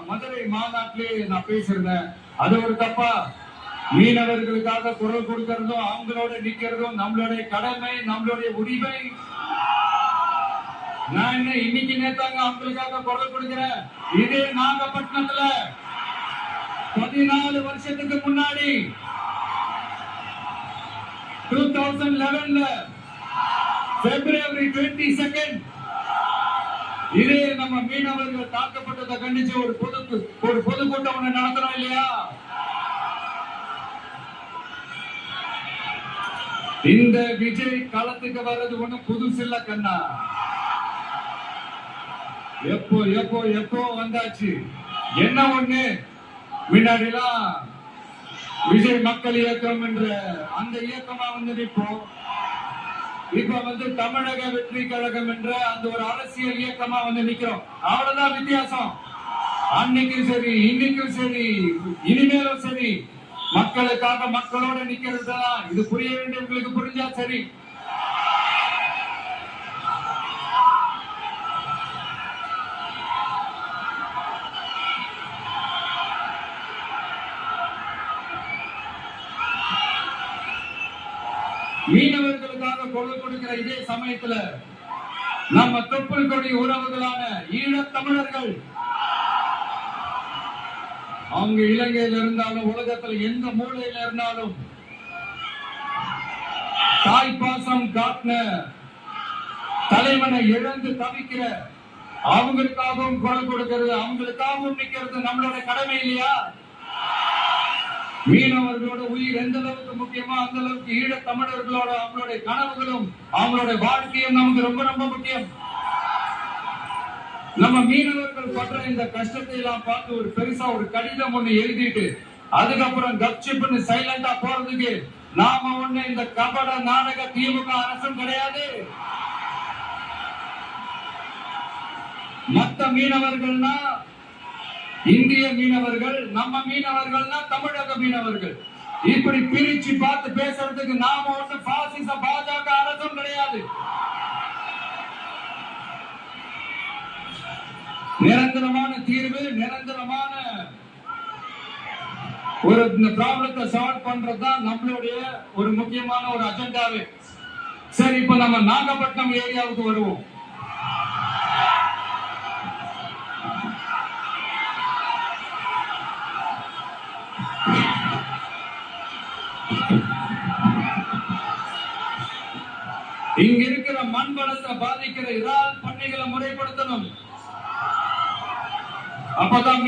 மதுரை மாநாட்டிலே நான் பேசியிருந்தேன். அது ஒரு தப்பா? மீனவர்களுக்காக குரல் கொடுக்கிறதும் அவங்களோட நிக்கிறதும் நம்மளுடைய கடமை, நம்மளுடைய உரிமை. நான் என்ன இன்னைக்கு நேத்தாங்க அவங்களுக்காக குரல் கொடுக்கிறேன். இதே நாகப்பட்டினத்துல 14 வருஷத்துக்கு முன்னாடி 2011 February 22 இதே நம்ம மீனவர்கள் தாக்கப்பட்டதை கண்டிச்சு ஒரு பொதுக்கூட்டம் ஒண்ணு நடத்துறோம் இல்லையா? இந்த விஜய் களத்துக்கு வர்றது ஒண்ணு புதுசு இல்ல கண்ணா. எப்போ எப்போ எப்போ வந்தாச்சு. என்ன ஒண்ணு, முன்னாடிலாம் விஜய் மக்கள் இயக்கம் என்ற அந்த இயக்கமா வந்து இப்ப வந்து தமிழக வெற்றி கழகம் என்ற அந்த ஒரு அரசியல் இயக்கமா வந்து நிக்கிறோம். அவ்வளவுதான் வித்தியாசம். அன்னைக்கும் சரி, இன்னைக்கும் சரி, இனிமேலும் சரி, மக்களுக்காக மக்களோட நிக்கிறது தான். இது புரிய வேண்டியவங்களுக்கு புரிஞ்சா சரி. மீனவர்களுக்காக குரல் கொடுக்கிற இதே சமயத்துல நம்ம தொப்புள் கொடி உறவுகளான ஈழத்தமிழர்கள், அவங்க இலங்கையில இருந்தாலும் உலகத்துல எந்த மூலையில இருந்தாலும் தாய்ப்பாசம் காட்டின தலைவனை இழந்து தவிக்கிற அவங்களுக்காகவும் குரல் கொடுக்கிறது, அவங்களுக்காகவும் நிக்கிறது நம்மளோட கடமை இல்லையா? மீனவர்களோட உயிர் எந்த அளவுக்கு முக்கியமோ அந்த அளவுக்கு ஈழத் தமிழர்களோட அவங்களுடைய கனவுகளும் அவங்களுடைய வாழ்க்கையும் நமக்கு ரொம்ப ரொம்ப முக்கியம். நம்ம மீனவர்கள் பண்ற இந்த கஷ்டத்தை எல்லாம் பார்த்து ஒரு பெருசா ஒரு கடிதம் ஒண்ணு எழுதிட்டு அதுக்கப்புறம் கப்சிப்னு சைலண்டா போறதுக்கு நாம ஒண்ணு இந்த கபட நாடக திமுக அரசும் கிடையாது. மத்த மீனவர்கள்னா இந்திய மீனவர்கள், நம்ம மீனவர்கள்னா தமிழக மீனவர்கள். இப்படி பிரிச்சு பார்த்து பேசுறதுக்கு நாம ஒண்ணு பாசிச பாஜக அரசும் கிடையாது. நிரந்தரமான தீர்வு, நிரந்தரமான ஒரு இந்த ப்ராப்ளத்தை சால்வ் பண்றதுதான் நம்மளுடைய ஒரு முக்கியமான ஒரு அஜெண்டாவே. சரி, இப்ப நம்ம நாகப்பட்டினம் ஏரியாவுக்கு வருவோம். இங்க இருக்கிற மண் வளத்தை பாதிக்கிற இறால் பண்ணைகளை முறைப்படுத்தணும். அப்பதான்